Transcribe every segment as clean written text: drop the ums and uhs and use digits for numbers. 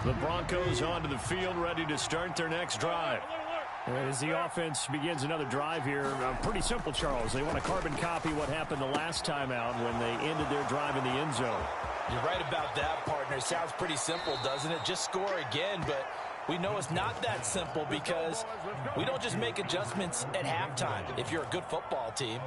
The Broncos onto the field, ready to start their next drive. As the offense begins another drive here, pretty simple, Charles. They want to carbon copy what happened the last time out when they ended their drive in the end zone. You're right about that, partner. It sounds pretty simple, doesn't it? Just score again, but we know it's not that simple because we don't just make adjustments at halftime. If you're a good football team,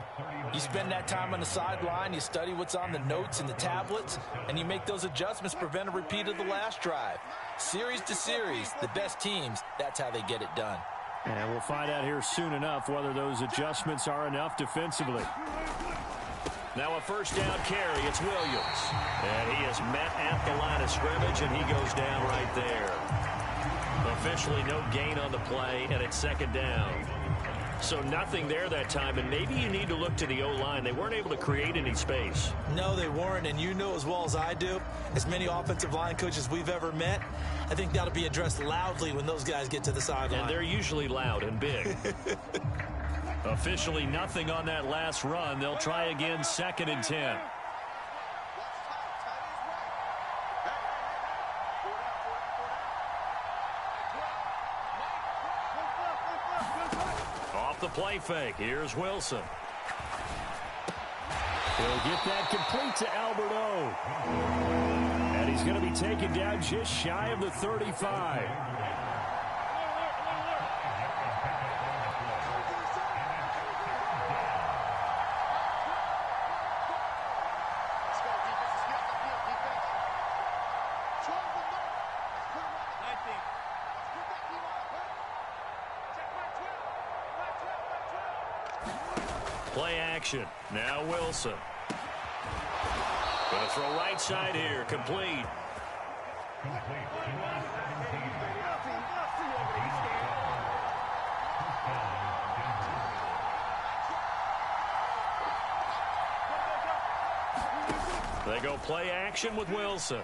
you spend that time on the sideline, you study what's on the notes and the tablets, and you make those adjustments, prevent a repeat of the last drive. Series to series, the best teams, that's how they get it done. And we'll find out here soon enough whether those adjustments are enough defensively. Now a first down carry, it's Williams. And he is met at the line of scrimmage, and he goes down right there. Officially no gain on the play, and it's second down. So nothing there that time, and maybe you need to look to the O-line. They weren't able to create any space. No, they weren't, and you know as well as I do, as many offensive line coaches we've ever met, I think that'll be addressed loudly when those guys get to the sideline. And they're usually loud and big. Officially nothing on that last run. They'll try again, 2nd and 10. Off the play fake. Here's Wilson. He'll get that complete to Alberto. And he's going to be taken down just shy of the 35. Play action. Now Wilson. Going to throw right side here. Complete. They go play action with Wilson.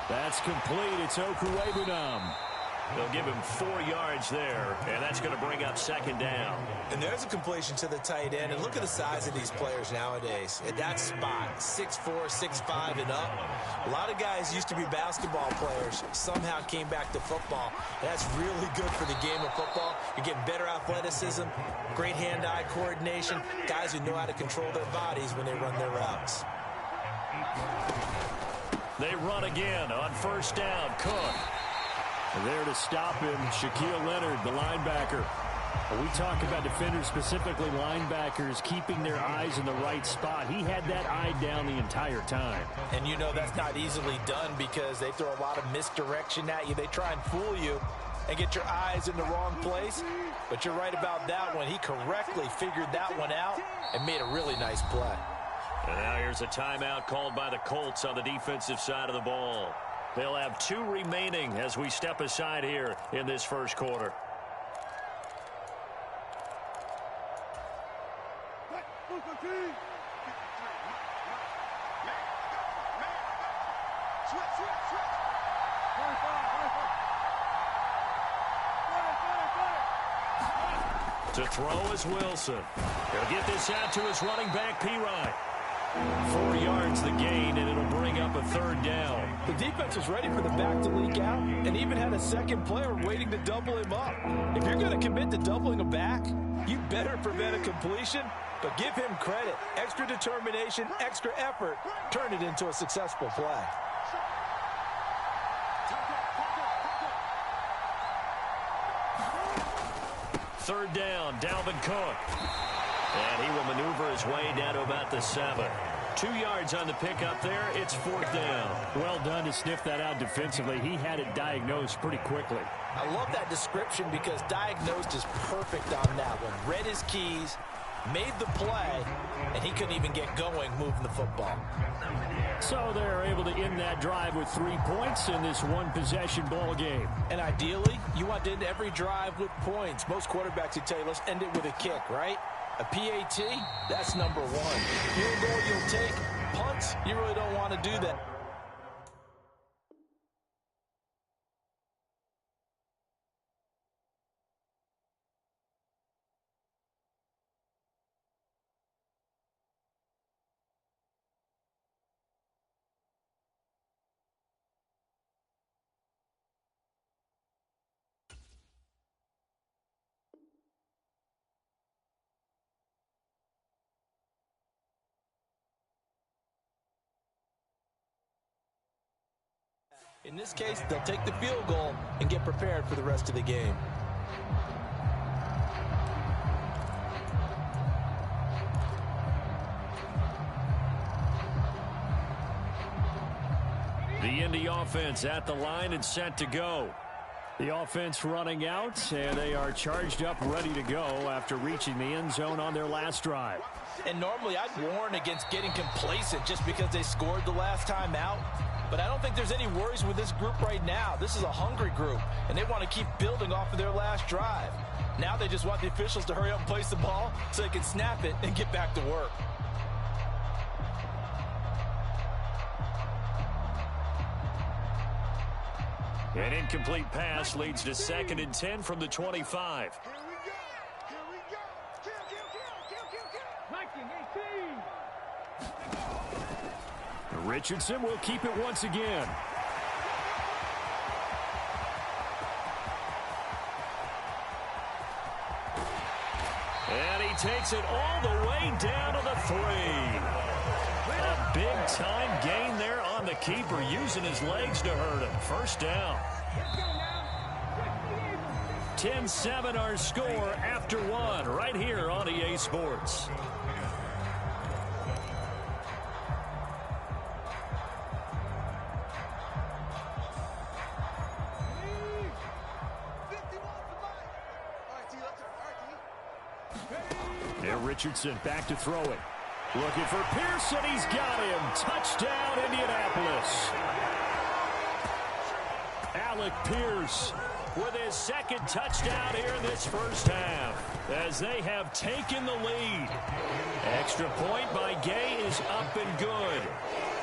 That's complete. It's Okuwebunam. They'll give him 4 yards there, and that's going to bring up second down. And there's a completion to the tight end. And look at the size of these players nowadays. At that spot, 6'4", 6'5", and up. A lot of guys used to be basketball players, somehow came back to football. That's really good for the game of football. You're getting better athleticism, great hand-eye coordination, guys who know how to control their bodies when they run their routes. They run again on first down. Cook. And there to stop him, Shaquille Leonard, the linebacker. When we talk about defenders, specifically linebackers, keeping their eyes in the right spot. He had that eye down the entire time. And you know that's not easily done because they throw a lot of misdirection at you. They try and fool you and get your eyes in the wrong place. But you're right about that one. He correctly figured that one out and made a really nice play. And now here's a timeout called by the Colts on the defensive side of the ball. They'll have 2 remaining as we step aside here in this first quarter. To throw is Wilson. He'll get this out to his running back, Pirine. 4 yards the gain, and it'll bring up a 3rd down. The defense was ready for the back to leak out and even had a second player waiting to double him up. If you're going to commit to doubling a back, you better prevent a completion, but give him credit. Extra determination, extra effort, turn it into a successful play. Third down, Dalvin Cook. And he will maneuver his way down to about the 7. 2 yards on the pickup there. It's 4th down. Well done to sniff that out defensively. He had it diagnosed pretty quickly. I love that description because diagnosed is perfect on that one. Read his keys, made the play, and he couldn't even get going moving the football. So they're able to end that drive with 3 points in this one-possession ball game. And ideally, you want to end every drive with points. Most quarterbacks would tell you, let's end it with a kick, right? A PAT, that's number 1. Field goal you'll take. Punts, you really don't want to do that. In this case, they'll take the field goal and get prepared for the rest of the game. The Indy offense at the line and set to go. The offense running out, and they are charged up, ready to go after reaching the end zone on their last drive. And normally I'd warn against getting complacent just because they scored the last time out. But I don't think there's any worries with this group right now. This is a hungry group, and they want to keep building off of their last drive. Now they just want the officials to hurry up and place the ball so they can snap it and get back to work. An incomplete pass leads to 2nd and 10 from the 25. Richardson will keep it once again. And he takes it all the way down to the 3. A big-time gain there on the keeper, using his legs to hurt him. First down. 10-7 our score after 1 right here on EA Sports. There, Richardson back to throw it. Looking for Pearson. He's got him. Touchdown, Indianapolis. Alec Pierce with his 2nd touchdown here in this first half, as they have taken the lead. Extra point by Gay is up and good.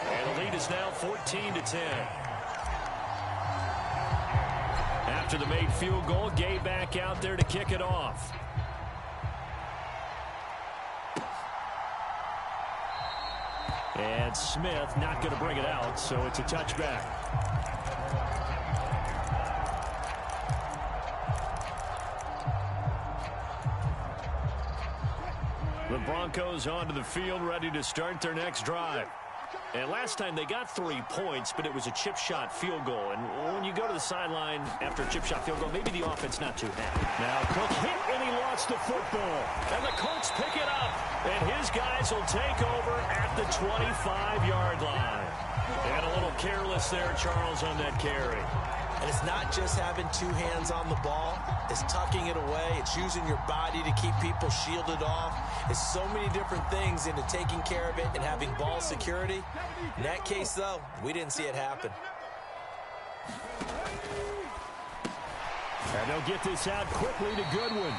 And the lead is now 14-10. After the made field goal, Gay back out there to kick it off. And Smith not going to bring it out, so it's a touchback. The Broncos onto the field, ready to start their next drive. And last time they got 3 points, but it was a chip shot field goal. And when you go to the sideline after a chip shot field goal, maybe the offense not too happy. Now Cook hit and he lost the football. And the Colts pick it up. And his guys will take over at the 25-yard line. And a little careless there, Charles, on that carry. And it's not just having 2 hands on the ball. It's tucking it away. It's using your body to keep people shielded off. It's so many different things into taking care of it and having ball security. In that case, though, we didn't see it happen. And they'll get this out quickly to Goodwin.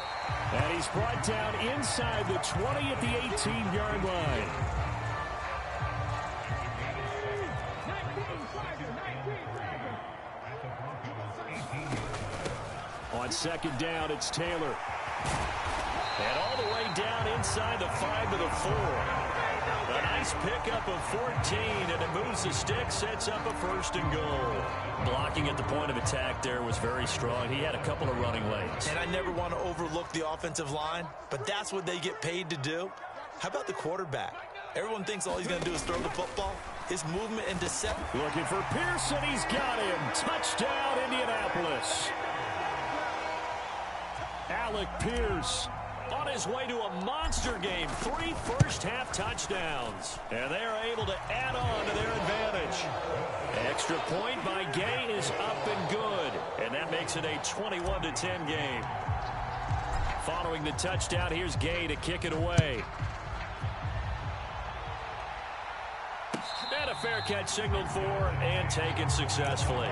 And he's brought down inside the 20 at the 18-yard line. On 2nd down, it's Taylor. And all the way down inside the 5 to the 4. A nice pickup of 14, and it moves the stick, sets up a 1st and goal. Blocking at the point of attack there was very strong. He had a couple of running lanes. And I never want to overlook the offensive line, but that's what they get paid to do. How about the quarterback? Everyone thinks all he's going to do is throw the football. His movement and deception. Looking for Pearson. He's got him. Touchdown, Indianapolis. Alec Pierce on his way to a monster game. 3 first-half touchdowns. And they are able to add on to their advantage. Extra point by Gay is up and good. And that makes it a 21-10 game. Following the touchdown, here's Gay to kick it away. And a fair catch signaled for and taken successfully.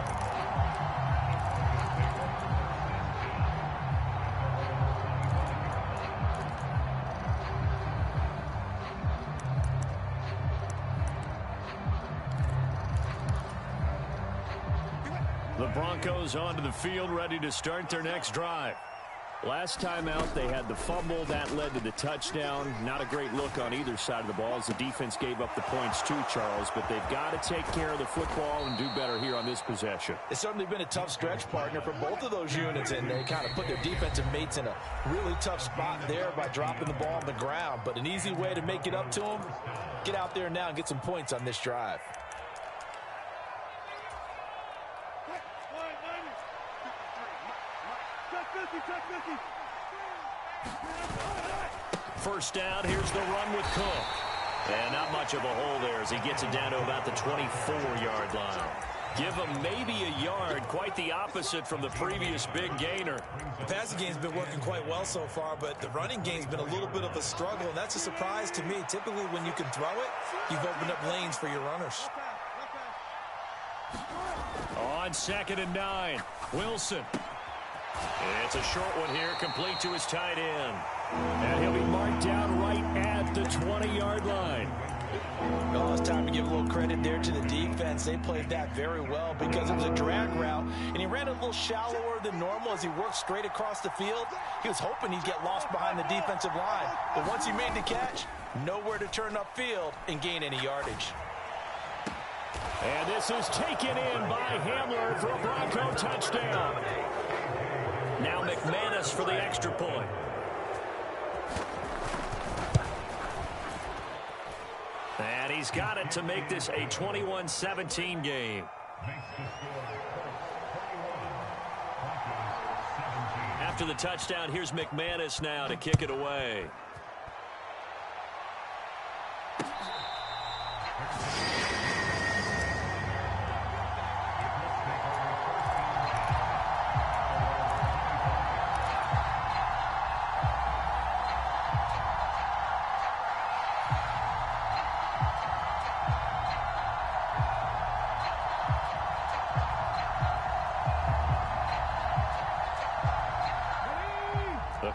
The Broncos onto the field, ready to start their next drive. Last time out, they had the fumble. That led to the touchdown. Not a great look on either side of the ball as the defense gave up the points too, Charles. But they've got to take care of the football and do better here on this possession. It's certainly been a tough stretch, partner, for both of those units. And they kind of put their defensive mates in a really tough spot there by dropping the ball on the ground. But an easy way to make it up to them, get out there now and get some points on this drive. First down, here's the run with Cook. And not much of a hole there as he gets it down to about the 24-yard line. Give him maybe a yard, quite the opposite from the previous big gainer. The passing game's been working quite well so far, but the running game's been a little bit of a struggle, and that's a surprise to me. Typically, when you can throw it, you've opened up lanes for your runners. On 2nd and 9, Wilson. It's a short one here, complete to his tight end. And he'll be marked down right at the 20-yard line. Oh, it's time to give a little credit there to the defense. They played that very well because it was a drag route, and he ran a little shallower than normal as he worked straight across the field. He was hoping he'd get lost behind the defensive line. But once he made the catch, nowhere to turn upfield and gain any yardage. And this is taken in by Hamler for a Bronco touchdown. Now McManus for the extra point. And he's got it to make this a 21-17 game. After the touchdown, here's McManus now to kick it away.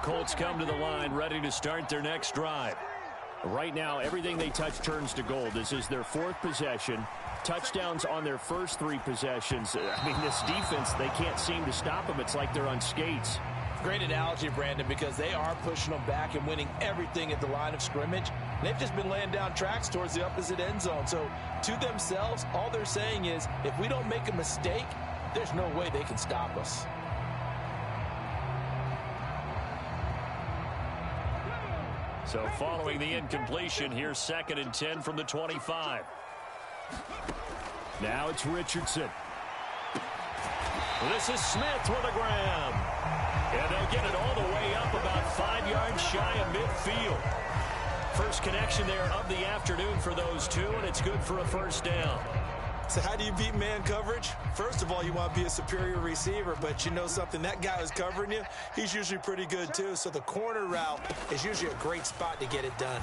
Colts come to the line ready to start their next drive. Right now, everything they touch turns to gold. This is their 4th possession. Touchdowns on their first 3 possessions. I mean, this defense, they can't seem to stop them. It's like they're on skates. Great analogy, Brandon, because they are pushing them back and winning everything at the line of scrimmage. They've just been laying down tracks towards the opposite end zone. So, to themselves, all they're saying is, if we don't make a mistake, there's no way they can stop us. So following the incompletion, here's 2nd and 10 from the 25. Now it's Richardson. This is Smith with a grab. And they'll get it all the way up about 5 yards shy of midfield. First connection there of the afternoon for those two, and it's good for a first down. So how do you beat man coverage? First of all, you want to be a superior receiver, but you know something, that guy who's covering you, he's usually pretty good too. So the corner route is usually a great spot to get it done.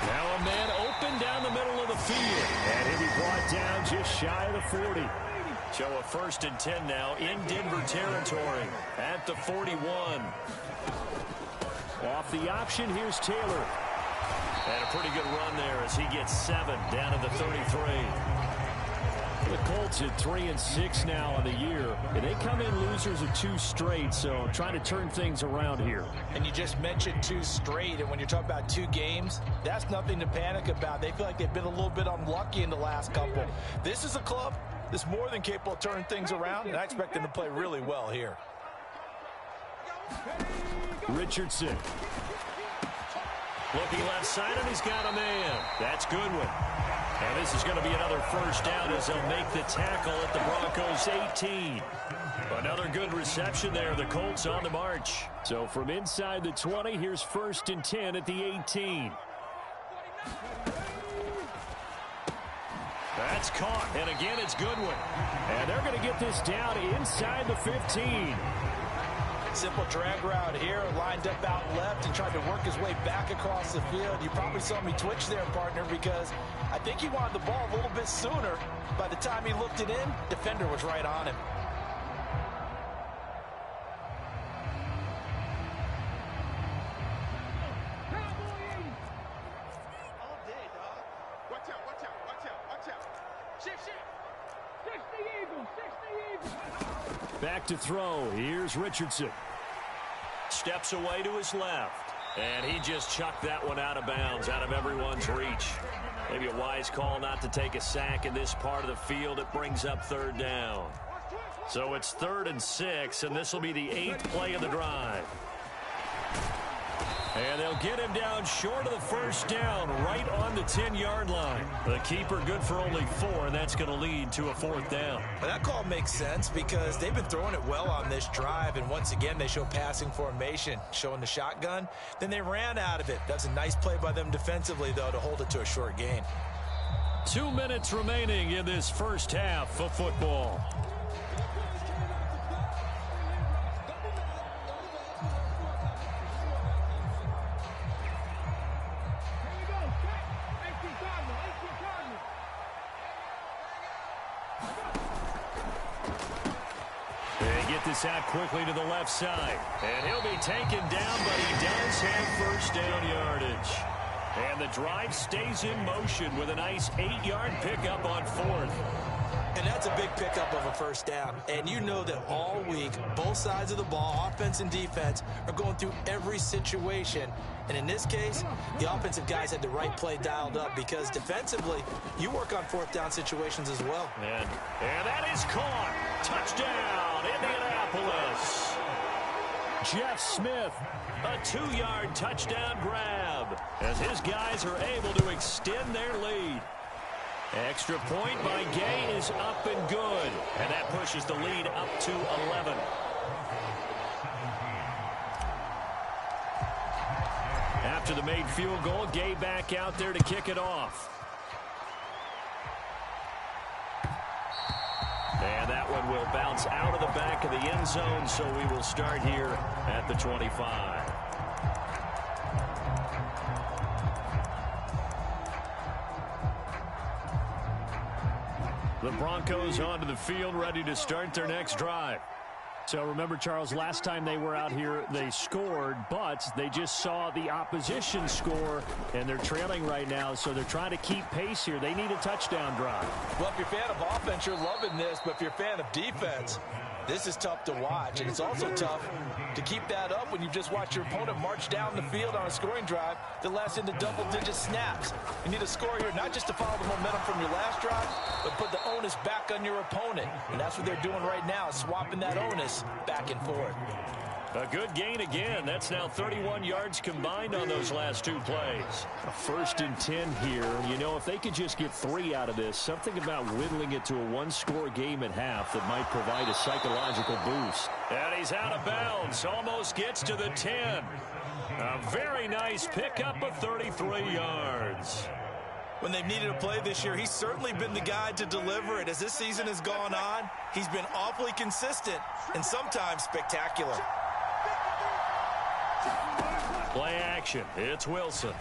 Now a man open down the middle of the field. And he'll be brought down just shy of the 40. So a 1st and 10 now in Denver territory at the 41. Off the option, here's Taylor. And a pretty good run there as he gets 7 down to the 33. The Colts at 3-6 now on the year, and they come in losers of 2 straight, so trying to turn things around here. And you just mentioned 2 straight, and when you're talking about 2 games, that's nothing to panic about. They feel like they've been a little bit unlucky in the last couple. This is a club that's more than capable of turning things around, and I expect them to play really well here. Richardson. Looking left side, and he's got a man. That's Goodwin. And this is going to be another first down as they'll make the tackle at the Broncos' 18. Another good reception there. The Colts on the march. So from inside the 20, here's 1st and 10 at the 18. That's caught. And again, it's Goodwin. And they're going to get this down inside the 15. Simple drag route here, lined up out left and tried to work his way back across the field. You probably saw me twitch there, partner, because I think he wanted the ball a little bit sooner. By the time he looked it in, defender was right on him. Back to throw. Here's Richardson. Steps away to his left. And he just chucked that one out of bounds, out of everyone's reach. Maybe a wise call not to take a sack in this part of the field. It brings up 3rd down. So it's 3rd and 6, and this will be the 8th play of the drive. And they'll get him down short of the first down, right on the 10-yard line. The keeper good for only 4, and that's going to lead to a 4th down. Well, that call makes sense because they've been throwing it well on this drive, and once again they show passing formation, showing the shotgun. Then they ran out of it. That's a nice play by them defensively, though, to hold it to a short gain. 2 minutes remaining in this first half of football. This out quickly to the left side. And he'll be taken down, but he does have first down yardage. And the drive stays in motion with a nice 8-yard pickup on 4th. And that's a big pickup of a first down. And you know that all week, both sides of the ball, offense and defense, are going through every situation. And in this case, the offensive guys had the right play dialed up because defensively, you work on 4th down situations as well. And that is caught. Touchdown, Indianapolis. Jeff Smith, a 2-yard touchdown grab as his guys are able to extend their lead. Extra point by Gay is up and good. And that pushes the lead up to 11. After the made field goal, Gay back out there to kick it off. And that one will bounce out of the back of the end zone, so we will start here at the 25. The Broncos onto the field, ready to start their next drive. So remember, Charles, last time they were out here, they scored, but they just saw the opposition score, and they're trailing right now, so they're trying to keep pace here. They need a touchdown drive. Well, if you're a fan of offense, you're loving this, but if you're a fan of defense, this is tough to watch, and it's also tough to keep that up when you just watch your opponent march down the field on a scoring drive that lasts into double-digit snaps. You need a score here not just to follow the momentum from your last drive, but put the onus back on your opponent. And that's what they're doing right now, swapping that onus back and forth. A good gain again. That's now 31 yards combined on those last 2 plays. A 1st and 10 here. You know, if they could just get 3 out of this, something about whittling it to a 1-score game at half that might provide a psychological boost. And he's out of bounds. Almost gets to the 10. A very nice pickup of 33 yards. When they've needed a play this year, he's certainly been the guy to deliver it. As this season has gone on, he's been awfully consistent and sometimes spectacular. Play action. It's Wilson.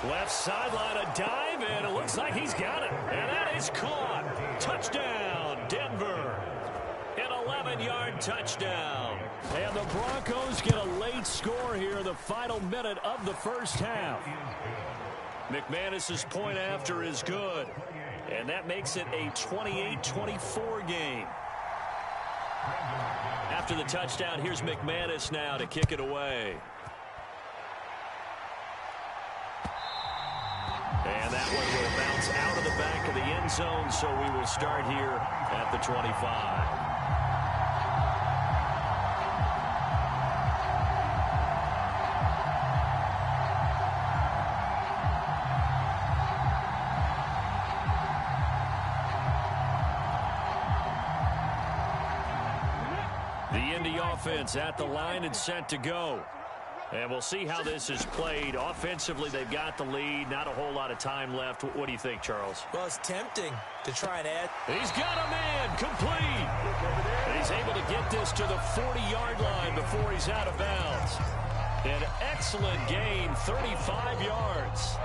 Left sideline, a dive, and it looks like he's got it. And that is caught. Touchdown, Denver. An 11-yard touchdown. And the Broncos get a late score here in the final minute of the first half. McManus's point after is good. And that makes it a 28-24 game. After the touchdown, here's McManus now to kick it away. And that one will bounce out of the back of the end zone, so we will start here at the 25. Offense at the line and set to go. And we'll see how this is played. Offensively, they've got the lead. Not a whole lot of time left. What do you think, Charles? Well, it's tempting to try and add. He's got a man complete. And he's able to get this to the 40-yard line before he's out of bounds. An excellent gain, 35 yards.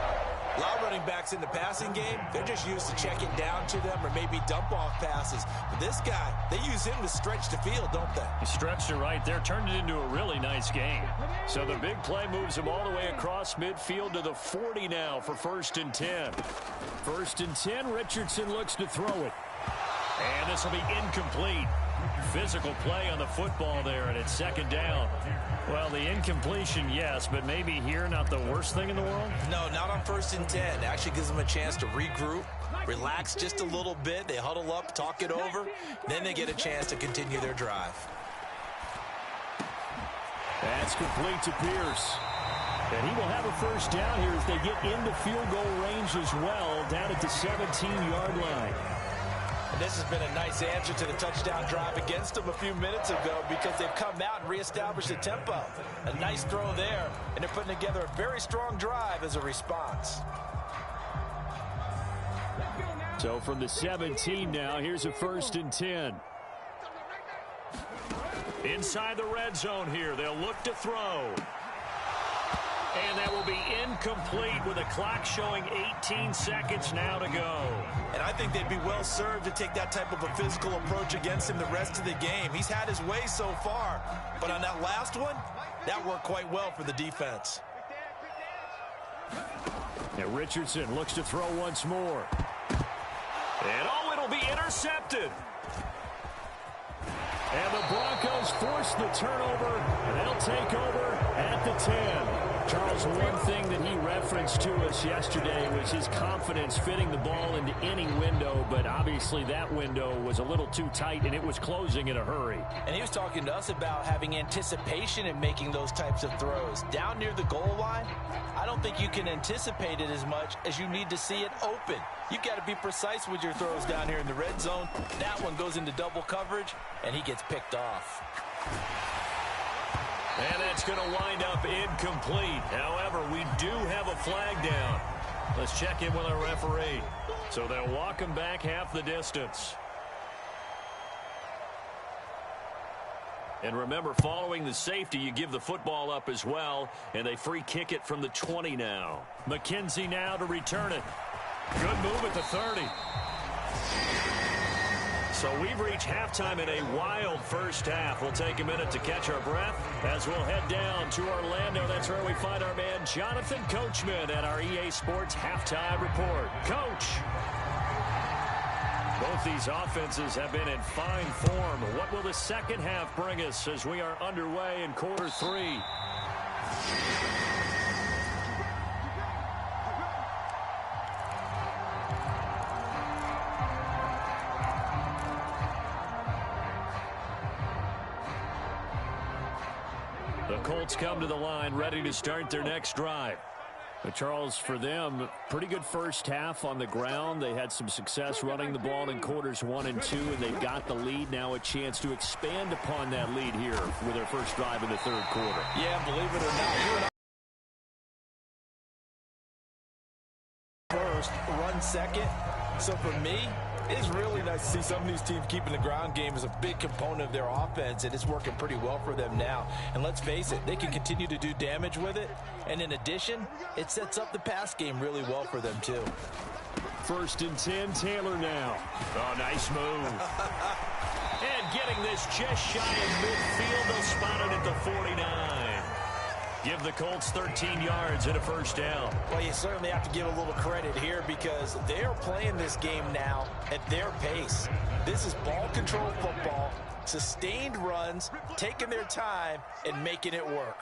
A lot of running backs in the passing game, they're just used to checking down to them or maybe dump-off passes. But this guy, they use him to stretch the field, don't they? He stretched it right there, turned it into a really nice game. So the big play moves him all the way across midfield to the 40 now for 1st and 10. 1st and 10, Richardson looks to throw it. And this will be incomplete. Physical play on the football there, and it's 2nd down. Well, the incompletion, yes, but maybe here not the worst thing in the world? No, not on 1st and 10. It actually gives them a chance to regroup, relax just a little bit. They huddle up, talk it over. Then they get a chance to continue their drive. And That's complete to Pierce. And he will have a first down here as they get into field goal range as well, down at the 17-yard line. And this has been a nice answer to the touchdown drive against them a few minutes ago because they've come out and reestablished the tempo. A nice throw there, and they're putting together a very strong drive as a response. So from the 17 now, here's a 1st and 10. Inside the red zone here, they'll look to throw. And that will be incomplete with a clock showing 18 seconds now to go. And I think they'd be well served to take that type of a physical approach against him the rest of the game. He's had his way so far, but on that last one, that worked quite well for the defense. And Richardson looks to throw once more. And oh, it'll be intercepted. And the Broncos force the turnover, and they'll take over at the 10. Charles, one thing that he referenced to us yesterday was his confidence fitting the ball into any window, but obviously that window was a little too tight, and it was closing in a hurry. And he was talking to us about having anticipation in making those types of throws. Down near the goal line, I don't think you can anticipate it as much as you need to see it open. You've got to be precise with your throws down here in the red zone. That one goes into double coverage, and he gets picked off. And that's going to wind up incomplete. However, we do have a flag down. Let's check in with our referee. So they'll walk him back half the distance. And remember, following the safety, you give the football up as well, and they free kick it from the 20 now. McKenzie now to return it. Good move at the 30. So we've reached halftime in a wild first half. We'll take a minute to catch our breath as we'll head down to Orlando. That's where we find our man Jonathan Coachman at our EA Sports Halftime Report. Coach. Both these offenses have been in fine form. What will the second half bring us as we are underway in quarter 3? The Colts come to the line ready to start their next drive. But Charles, for them, pretty good first half on the ground. They had some success running the ball in quarters 1 and 2, and they've got the lead. Now a chance to expand upon that lead here with their first drive in the third quarter. Yeah, believe it or not, you and I first, run second. So for me, it's really nice to see some of these teams keeping the ground game as a big component of their offense, and it's working pretty well for them now. And let's face it, they can continue to do damage with it. And in addition, it sets up the pass game really well for them, too. 1st and 10, Taylor now. Oh, nice move. And getting this just shy of midfield, they'll spot it at the 49. Give the Colts 13 yards and a first down. Well, you certainly have to give a little credit here because they're playing this game now at their pace. This is ball control football, sustained runs, taking their time, and making it work.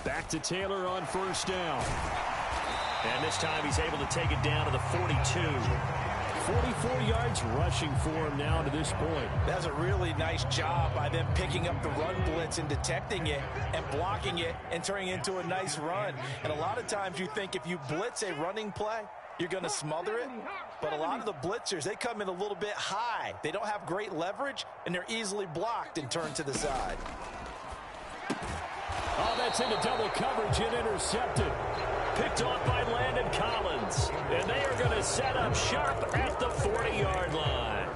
Back to Taylor on first down. And this time he's able to take it down to the 42. 44 yards rushing for him now to this point. That's a really nice job by them picking up the run blitz and detecting it and blocking it and turning it into a nice run. And a lot of times you think if you blitz a running play, you're going to smother it. But a lot of the blitzers, they come in a little bit high. They don't have great leverage, and they're easily blocked and turned to the side. Oh, that's into double coverage and intercepted. Picked off by Landon Collins. And they are going to set up sharp at the 40-yard line.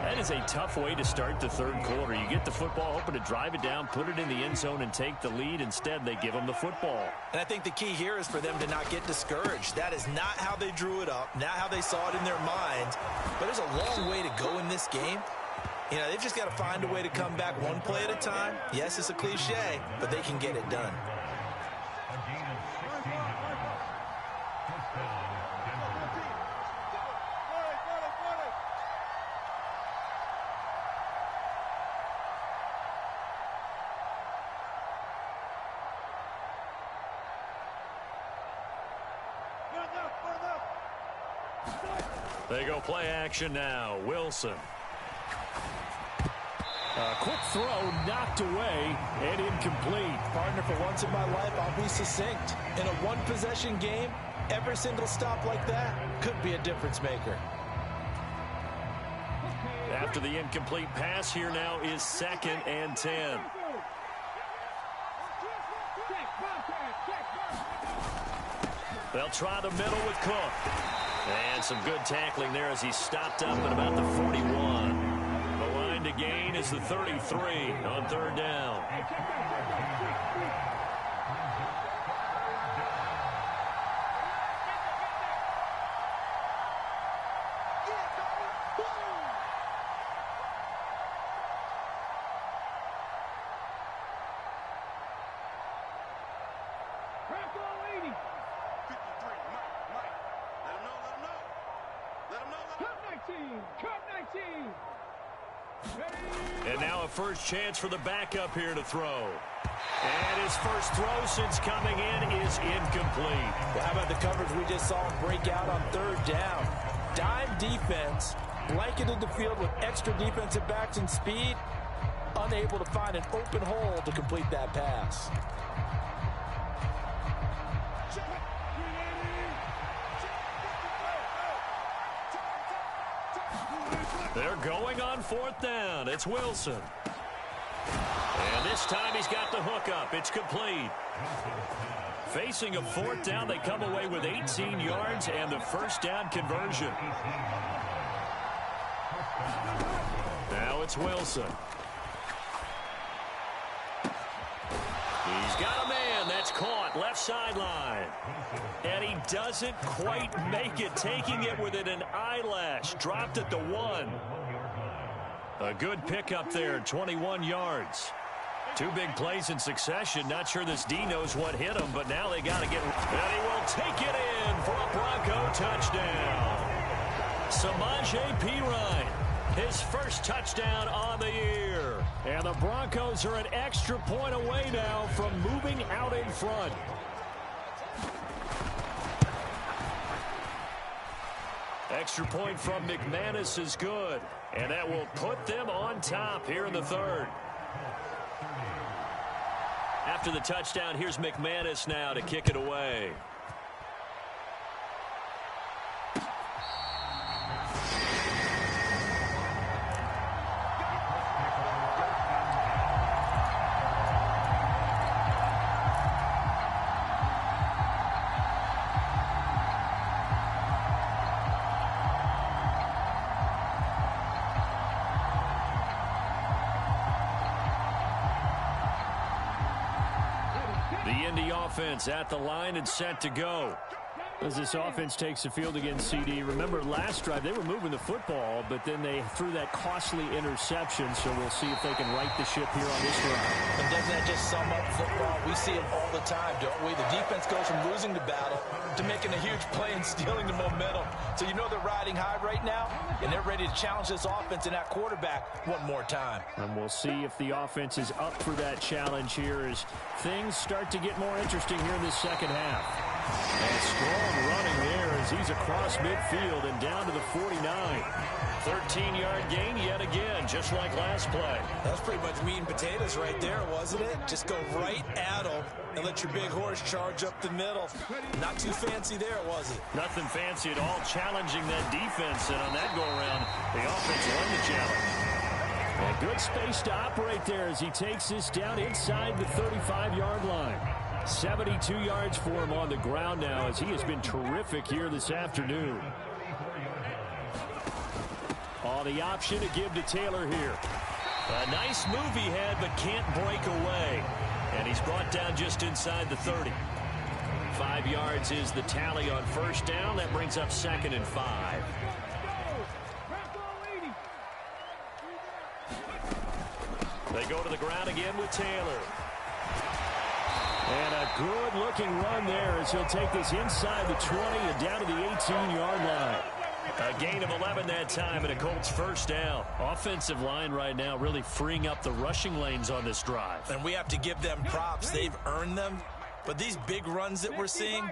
That is a tough way to start the third quarter. You get the football, hoping to drive it down, put it in the end zone, and take the lead. Instead, they give them the football. And I think the key here is for them to not get discouraged. That is not how they drew it up, not how they saw it in their minds. But there's a long way to go in this game. You know, they've just got to find a way to come back one play at a time. Yes, it's a cliche, but they can get it done. They go play action now. Wilson. A quick throw knocked away and incomplete. Partner, for once in my life, I'll be succinct. In a one-possession game, every single stop like that could be a difference maker. After the incomplete pass, here now is 2nd and 10. They'll try the middle with Cook. And some good tackling there as he stopped up at about the 41. The line to gain is the 33 on 3rd down. And now a first chance for the backup here to throw. And his first throw since coming in is incomplete. How about the coverage we just saw him break out on 3rd down? Dime defense, blanketed the field with extra defensive backs and speed, unable to find an open hole to complete that pass. They're going on 4th down. It's Wilson. And this time he's got the hookup. It's complete. Facing a 4th down, they come away with 18 yards and the first down conversion. Now it's Wilson. He's got a man. That's caught. Left sideline. And he doesn't quite make it. Taking it within an eyelash. Dropped at the 1. A good pickup there. 21 yards. 2 big plays in succession. Not sure this D knows what hit him, but now they got to get... And he will take it in for a Bronco touchdown. Samaje Perine. His first touchdown on the year. And the Broncos are an extra point away now from moving out in front. Extra point from McManus is good. And that will put them on top here in the 3rd. After the touchdown, here's McManus now to kick it away. The Indy offense at the line and set to go. As this offense takes the field against CD, remember last drive they were moving the football, but then they threw that costly interception, so we'll see if they can right the ship here on this drive. And doesn't that just sum up football? We see it all the time, don't we? The defense goes from losing the battle to making a huge play and stealing the momentum. So you know they're riding high right now, and they're ready to challenge this offense and that quarterback one more time. And we'll see if the offense is up for that challenge here as things start to get more interesting here in this second half. And strong running there as he's across midfield and down to the 49. 13-yard gain yet again, just like last play. That's pretty much meat and potatoes right there, wasn't it? Just go right at him and let your big horse charge up the middle. Not too fancy there, was it? Nothing fancy at all, challenging that defense. And on that go-around, the offense won the challenge. And good space to operate there as he takes this down inside the 35-yard line. 72 yards for him on the ground now as he has been terrific here this afternoon. Oh, the option to give to Taylor here. A nice move he had, but can't break away. And he's brought down just inside the 30. 5 yards is the tally on first down. That brings up 2nd and 5. They go to the ground again with Taylor. And a good-looking run there as he'll take this inside the 20 and down to the 18-yard line. A gain of 11 that time and a Colts first down. Offensive line right now really freeing up the rushing lanes on this drive. And we have to give them props. They've earned them. But these big runs that we're seeing,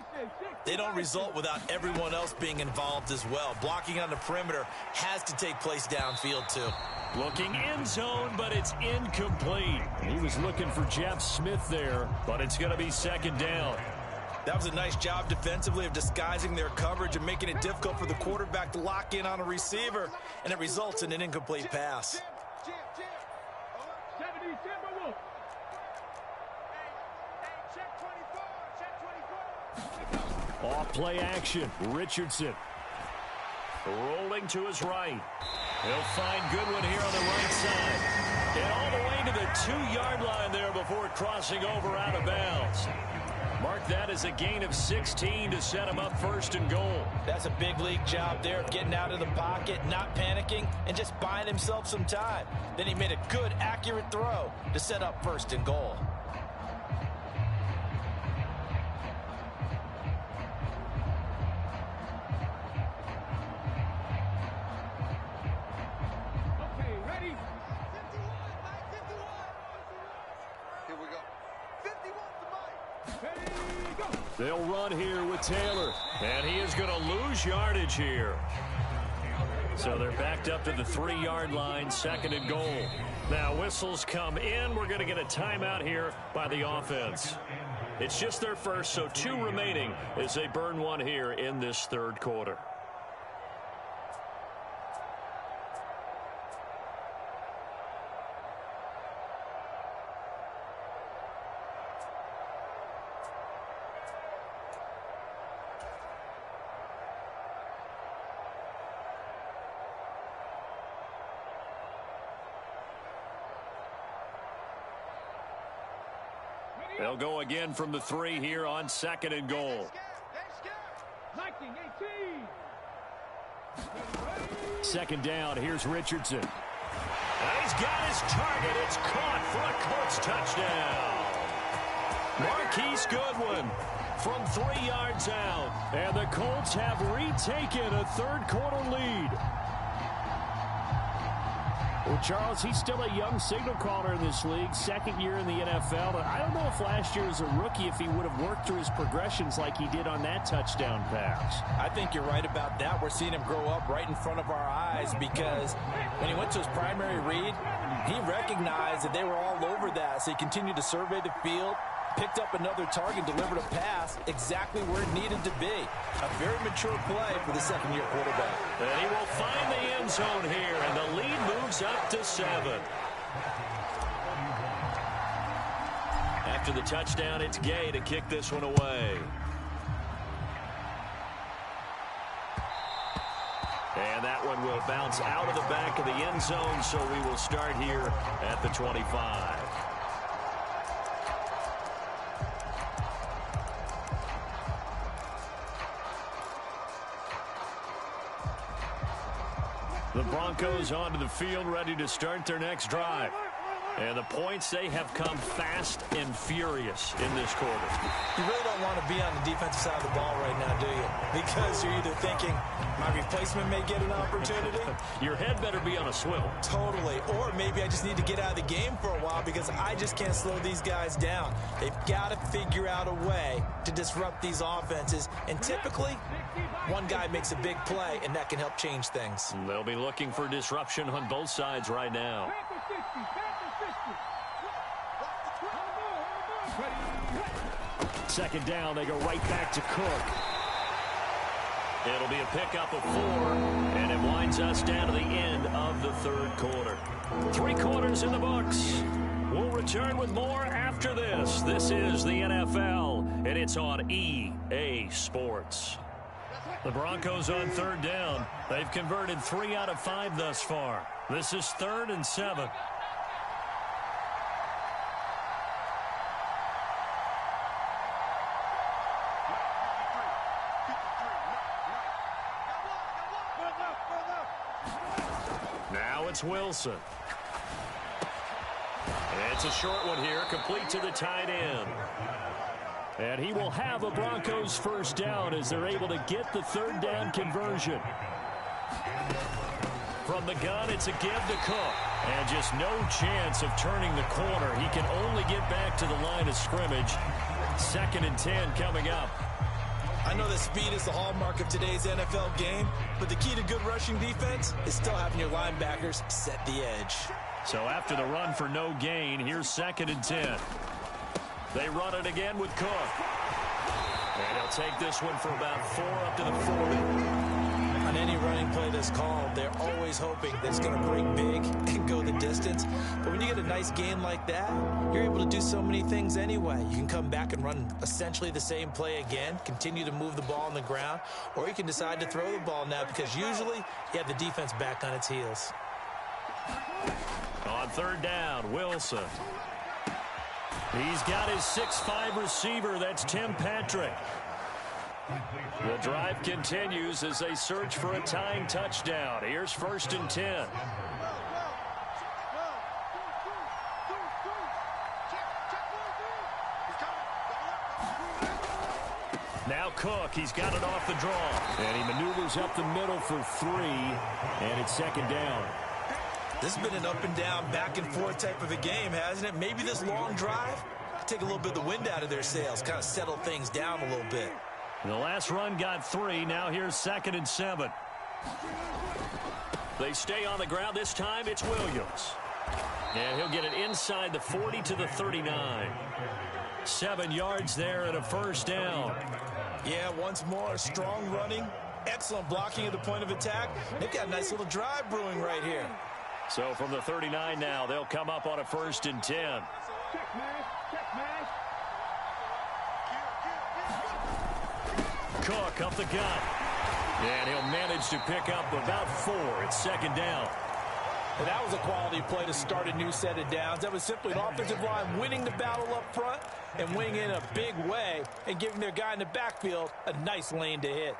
they don't result without everyone else being involved as well. Blocking on the perimeter has to take place downfield too. Looking end zone, but it's incomplete. He was looking for Jeff Smith there, but it's going to be second down. That was a nice job defensively of disguising their coverage and making it difficult for the quarterback to lock in on a receiver, and it results in an incomplete pass. Off play action, Richardson. Rolling to his right. He'll find Goodwin here on the right side. And all the way to the 2-yard line there before crossing over out of bounds. Mark that as a gain of 16 to set him up first and goal. That's a big league job there of getting out of the pocket, not panicking, and just buying himself some time. Then he made a good, accurate throw to set up first and goal. They'll run here with Taylor, and he is going to lose yardage here. So they're backed up to the 3-yard line, second and goal. Now whistles come in. We're going to get a timeout here by the offense. It's just their first, so 2 remaining as they burn one here in this third quarter. They'll go again from the 3 here on second and goal. Second down, here's Richardson. He's got his target. It's caught for a Colts touchdown. Marquise Goodwin from 3 yards out. And the Colts have retaken a third quarter lead. Well, Charles, he's still a young signal caller in this league, second year in the NFL. But I don't know if last year as a rookie, if he would have worked through his progressions like he did on that touchdown pass. I think you're right about that. We're seeing him grow up right in front of our eyes because when he went to his primary read, he recognized that they were all over that. So he continued to survey the field, picked up another target, delivered a pass exactly where it needed to be. A very mature play for the second-year quarterback. And he will find the end zone here, and the lead moves up to 7. After the touchdown, it's Gay to kick this one away. And that one will bounce out of the back of the end zone, so we will start here at the 25. The Broncos onto the field, ready to start their next drive. And the points, they have come fast and furious in this quarter. You really don't want to be on the defensive side of the ball right now, do you? Because you're either thinking, my replacement may get an opportunity. Your head better be on a swivel. Totally. Or maybe I just need to get out of the game for a while because I just can't slow these guys down. They've got to figure out a way to disrupt these offenses. And typically, one guy makes a big play, and that can help change things. They'll be looking for disruption on both sides right now. Second down, they go right back to Cook. It'll be a pickup of 4, and it winds us down to the end of the third quarter. 3 quarters in the books. We'll return with more after this. This is the NFL, and it's on EA Sports. The Broncos on third down. They've converted 3 out of 5 thus far. This is 3rd and 7. Now it's Wilson. It's a short one here, complete to the tight end. And he will have a Broncos first down as they're able to get the third down conversion. From the gun, it's a give to Cook. And just no chance of turning the corner. He can only get back to the line of scrimmage. 2nd and 10 coming up. I know that speed is the hallmark of today's NFL game, but the key to good rushing defense is still having your linebackers set the edge. So after the run for no gain, here's 2nd and 10. They run it again with Cook. And he'll take this one for about 4 up to the 40. On any running play that's called, they're always hoping that it's going to break big and go the distance. But when you get a nice gain like that, you're able to do so many things anyway. You can come back and run essentially the same play again, continue to move the ball on the ground, or you can decide to throw the ball now because usually you have the defense back on its heels. On 3rd down, Wilson. He's got his 6'5" receiver. That's Tim Patrick. The drive continues as they search for a tying touchdown. Here's 1st and 10. Now Cook, he's got it off the draw. And he maneuvers up the middle for 3, and it's 2nd down. This has been an up and down, back and forth type of a game, hasn't it? Maybe this long drive could take a little bit of the wind out of their sails, kind of settle things down a little bit. The last run got 3. Now here's 2nd and 7. They stay on the ground. This time it's Williams. And he'll get it inside the 40 to the 39. 7 yards there and a 1st down. Yeah, once more, strong running, excellent blocking at the point of attack. They've got a nice little drive brewing right here. So from the 39 now, they'll come up on a 1st and 10. Cook up the gut. And he'll manage to pick up about 4. It's 2nd down. And that was a quality play to start a new set of downs. That was simply an offensive line winning the battle up front and winning in a big way and giving their guy in the backfield a nice lane to hit.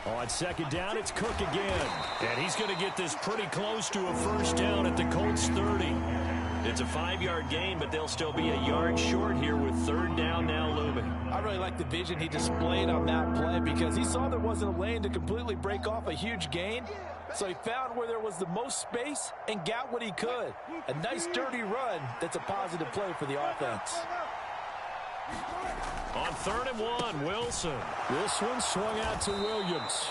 On 2nd down, it's Cook again. And he's going to get this pretty close to a 1st down at the Colts 30. It's a 5-yard gain, but they'll still be a yard short here with 3rd down now looming. I really like the vision he displayed on that play because he saw there wasn't a lane to completely break off a huge gain. So he found where there was the most space and got what he could. A nice dirty run that's a positive play for the offense. On 3rd and 1, Wilson. This one swung out to Williams.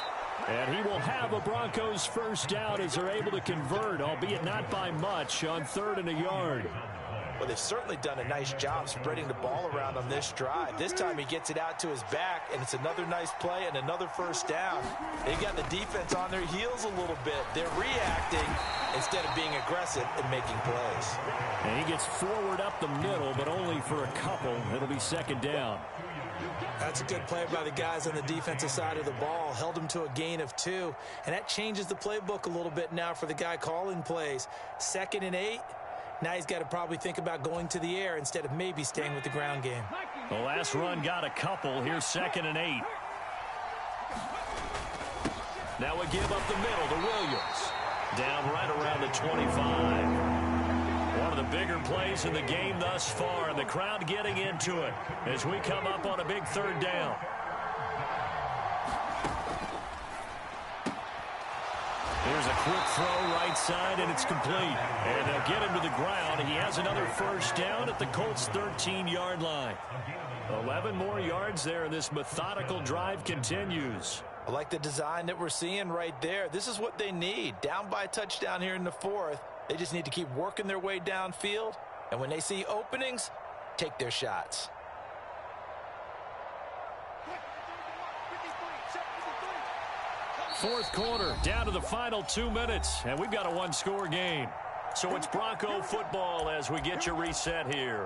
And he will have a Broncos 1st down as they're able to convert, albeit not by much, on 3rd and a yard. Well, they've certainly done a nice job spreading the ball around on this drive. This time he gets it out to his back, and it's another nice play and another 1st down. They've got the defense on their heels a little bit. They're reacting instead of being aggressive and making plays. And he gets forward up the middle, but only for a couple. It'll be 2nd down. That's a good play by the guys on the defensive side of the ball. Held him to a gain of 2, and that changes the playbook a little bit now for the guy calling plays. 2nd and 8. Now he's got to probably think about going to the air instead of maybe staying with the ground game. The last run got a couple. Here's 2nd and 8. Now a give up the middle to Williams. Down right around the 25. One of the bigger plays in the game thus far, and the crowd getting into it as we come up on a big 3rd down. Here's a quick throw right side, and it's complete. And they'll get him to the ground. He has another 1st down at the Colts' 13-yard line. 11 more yards there, and this methodical drive continues. I like the design that we're seeing right there. This is what they need. Down by a touchdown here in the 4th. They just need to keep working their way downfield. And when they see openings, take their shots. Fourth quarter, down to the final 2 minutes, and we've got a 1-score game. So it's Bronco football as we get you reset here.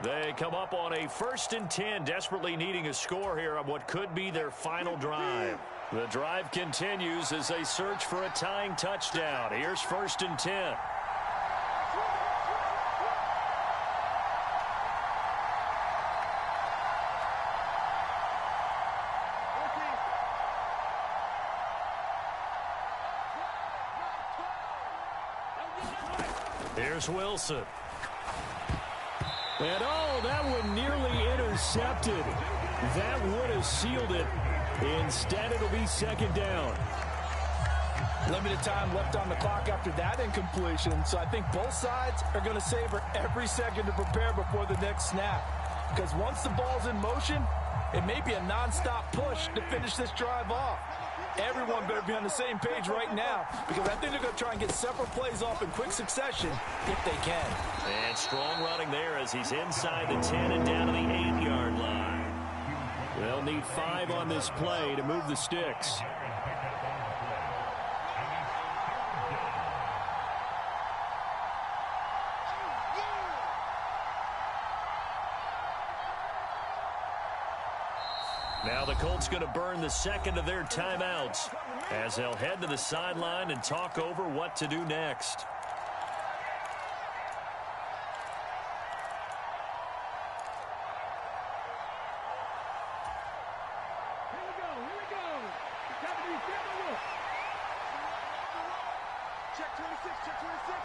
They come up on a 1st and 10, desperately needing a score here on what could be their final drive. The drive continues as they search for a tying touchdown. Here's 1st and 10. Here's Wilson. And oh, that one nearly intercepted. That would have sealed it. Instead, it'll be second down. Limited time left on the clock after that incompletion, so I think both sides are going to savor every second to prepare before the next snap. Because once the ball's in motion, it may be a nonstop push to finish this drive off. Everyone better be on the same page right now, because I think they're going to try and get several plays off in quick succession if they can. And strong running there as he's inside the 10 and down to the 8-yard line. They'll need 5 on this play to move the sticks. Now the Colts going to burn the second of their timeouts as they'll head to the sideline and talk over what to do next. Check 26, check 26.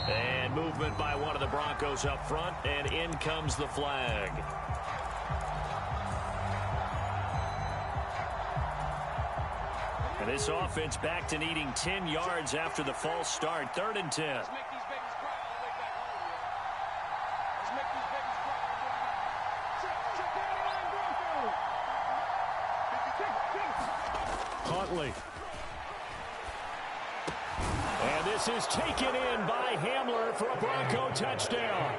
And movement by one of the Broncos up front, and in comes the flag. And this offense back to needing 10 yards after the false start. 3rd and 10. Let's make these babies cry all the way back home, yo. Let's make these babies cry all the way back. Check down the line, Broncos. Huntley. And this is taken in by Hamler for a Bronco touchdown.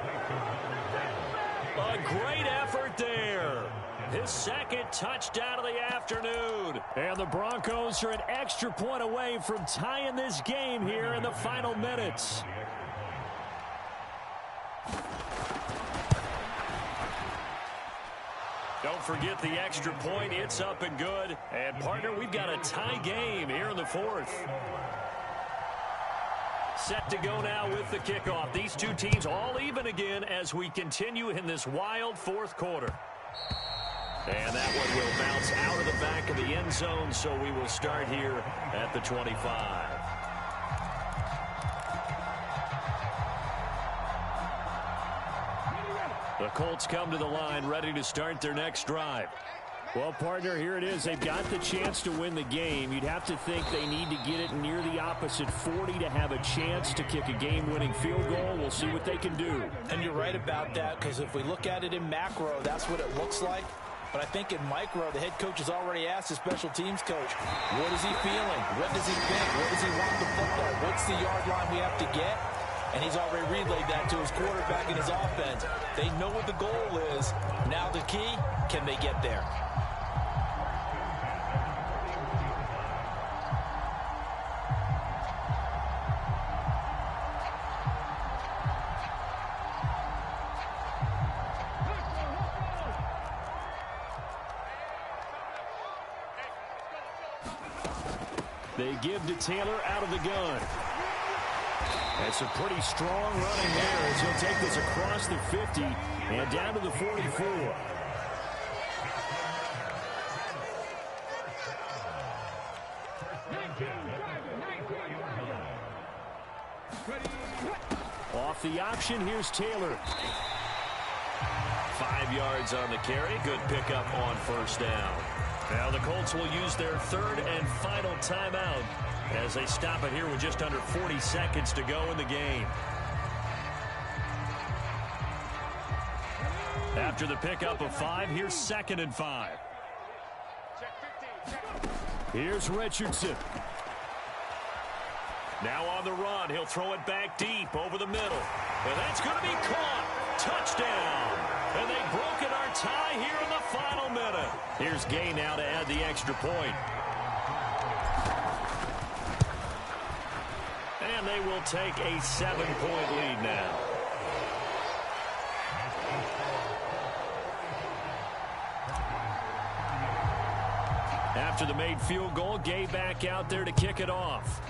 A great effort there. His second touchdown of the afternoon. And the Broncos are an extra point away from tying this game here in the final minutes. Don't forget the extra point. It's up and good. And, partner, we've got a tie game here in the 4th. Set to go now with the kickoff. These two teams all even again as we continue in this wild 4th quarter. And that one will bounce out of the back of the end zone, so we will start here at the 25. The Colts come to the line ready to start their next drive. Well, partner, here it is. They've got the chance to win the game. You'd have to think they need to get it near the opposite 40 to have a chance to kick a game-winning field goal. We'll see what they can do. And you're right about that, because if we look at it in macro, that's what it looks like. But I think in micro, the head coach has already asked the special teams coach, what is he feeling? What does he think? Where does he want the football? What's the yard line we have to get? And he's already relayed that to his quarterback and his offense. They know what the goal is. Now the key, can they get there? They give to Taylor out of the gun. That's a pretty strong running there as he'll take this across the 50 and down to the 44. Off the option, here's Taylor. 5 yards on the carry. Good pickup on 1st down. Now the Colts will use their 3rd and final timeout as they stop it here with just under 40 seconds to go in the game. After the pickup of 5, here's 2nd and 5. Here's Richardson. Now on the run, he'll throw it back deep over the middle. And that's going to be caught. Touchdown. And they broken our tie here in the final minute. Here's Gay now to add the extra point. And they will take a 7-point lead now. After the made field goal, Gay back out there to kick it off.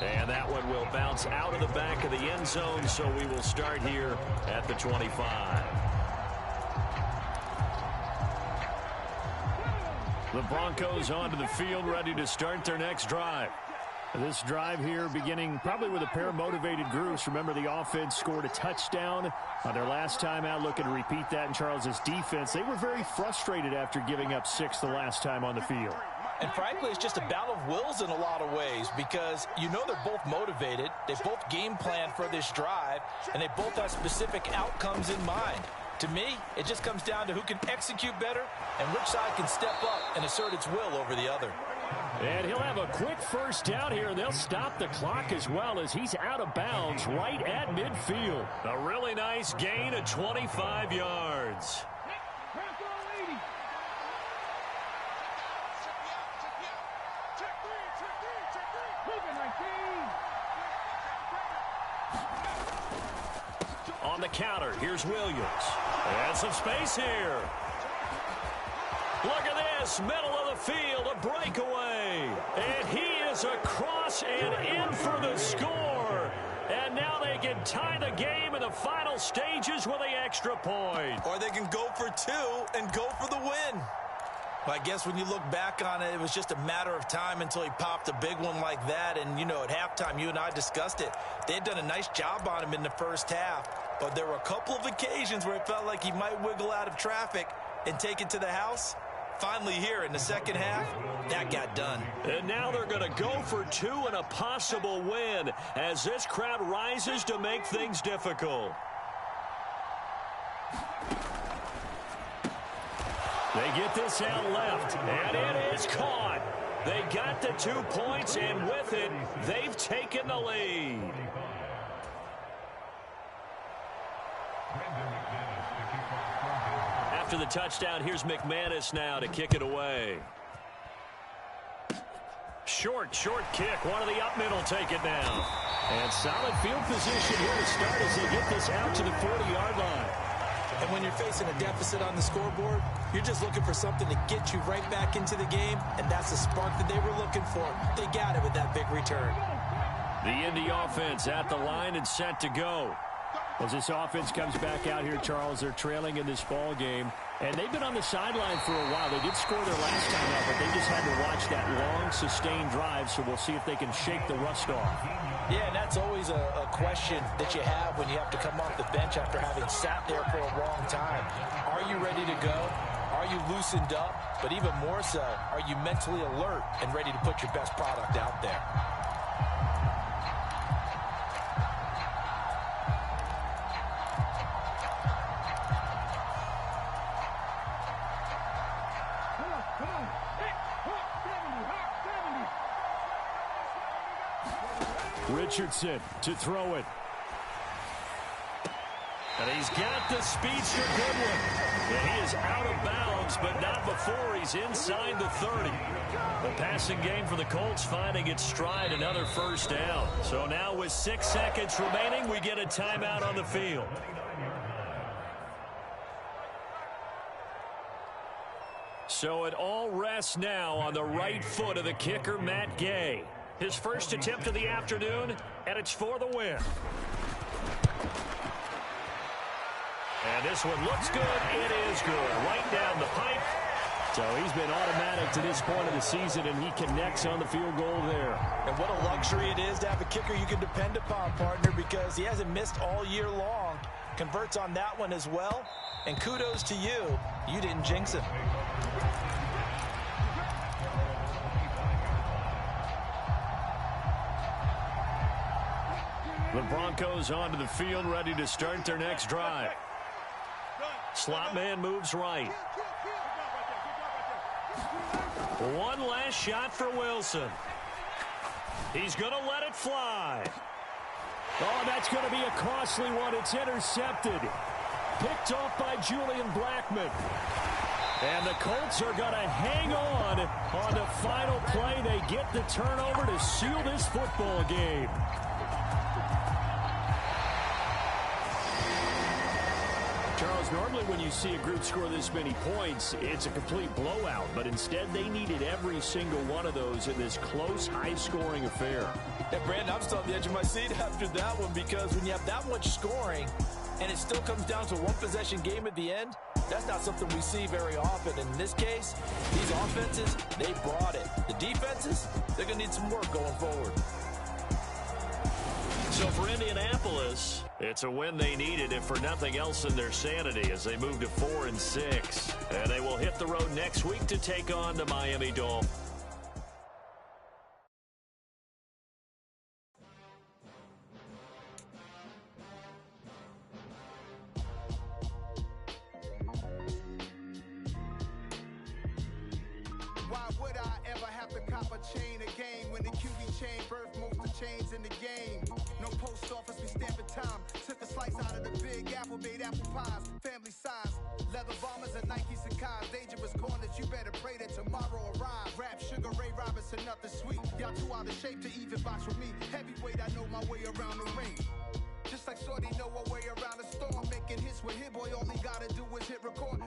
And that one will bounce out of the back of the end zone, so we will start here at the 25. The Broncos onto the field, ready to start their next drive. This drive here beginning probably with a pair of motivated groups. Remember, the offense scored a touchdown on their last time out, looking to repeat that in Charles' defense. They were very frustrated after giving up 6 the last time on the field. And frankly, it's just a battle of wills in a lot of ways because you know they're both motivated. They both game plan for this drive, and they both have specific outcomes in mind. To me, it just comes down to who can execute better and which side can step up and assert its will over the other. And he'll have a quick first down here. They'll stop the clock as well as he's out of bounds right at midfield. A really nice gain of 25 yards. On the counter, here's Williams. And some space here. Look at this, middle of the field, a breakaway. And he is across and in for the score. And now they can tie the game in the final stages with the extra point. Or they can go for 2 and go for the win. Well, I guess when you look back on it, it was just a matter of time until he popped a big one like that. And, you know, at halftime, you and I discussed it. They had done a nice job on him in the first half. But there were a couple of occasions where it felt like he might wiggle out of traffic and take it to the house. Finally here in the second half, that got done. And now they're going to go for 2 and a possible win as this crowd rises to make things difficult. They get this out left, and it is caught. They got the 2 points, and with it, they've taken the lead. After the touchdown, here's McManus now to kick it away. Short kick. One of the up middle take it now. And solid field position here to start as they get this out to the 40-yard line. And when you're facing a deficit on the scoreboard, you're just looking for something to get you right back into the game, and that's the spark that they were looking for. They got it with that big return. The Indy offense at the line and set to go. As this offense comes back out here, Charles, they're trailing in this ball game, and they've been on the sideline for a while. They did score their last time out, but they just had to watch that long, sustained drive, so we'll see if they can shake the rust off. Yeah, and that's always a question that you have when you have to come off the bench after having sat there for a long time. Are you ready to go? Are you loosened up? But even more so, are you mentally alert and ready to put your best product out there? Richardson to throw it. And he's got the speedster Goodwin. And he is out of bounds, but not before he's inside the 30. The passing game for the Colts finding its stride, another first down. So now with 6 seconds remaining, we get a timeout on the field. So it all rests now on the right foot of the kicker, Matt Gay. His first attempt of the afternoon, and it's for the win. And this one looks good. It is good. Right down the pipe. So he's been automatic to this point of the season, and he connects on the field goal there. And what a luxury it is to have a kicker you can depend upon, partner, because he hasn't missed all year long. Converts on that one as well. And kudos to you. You didn't jinx him. The Broncos onto the field, ready to start their next drive. Slot man moves right. One last shot for Wilson. He's going to let it fly. Oh, that's going to be a costly one. It's intercepted. Picked off by Julian Blackmon. And the Colts are going to hang on the final play. They get the turnover to seal this football game. Charles, normally when you see a group score this many points, it's a complete blowout. But instead, they needed every single one of those in this close, high-scoring affair. Yeah, Brandon, I'm still on the edge of my seat after that one because when you have that much scoring and it still comes down to a one-possession game at the end, That's not something we see very often. In this case, these offenses, they brought it. The defenses, they're going to need some work going forward. So for Indianapolis, it's a win they needed, if for nothing else than their sanity, as they move to 4-6. And they will hit the road next week to take on the Miami Dolphins. Why would I ever have to cop a chain again when the QB chain birthed most of the chains in the game? No post office, we stamping time. Took a slice out of the big apple, made apple pies, family size. Leather bombers and Nikes and Kais. Dangerous corners, you better pray that tomorrow arrives. Rap, Sugar Ray Robinson, nothing sweet. Y'all too out of shape to even box with me. Heavyweight, I know my way around the ring. Just like Shorty know her way around the storm. Making hits with Hit Boy, all he gotta do is hit record.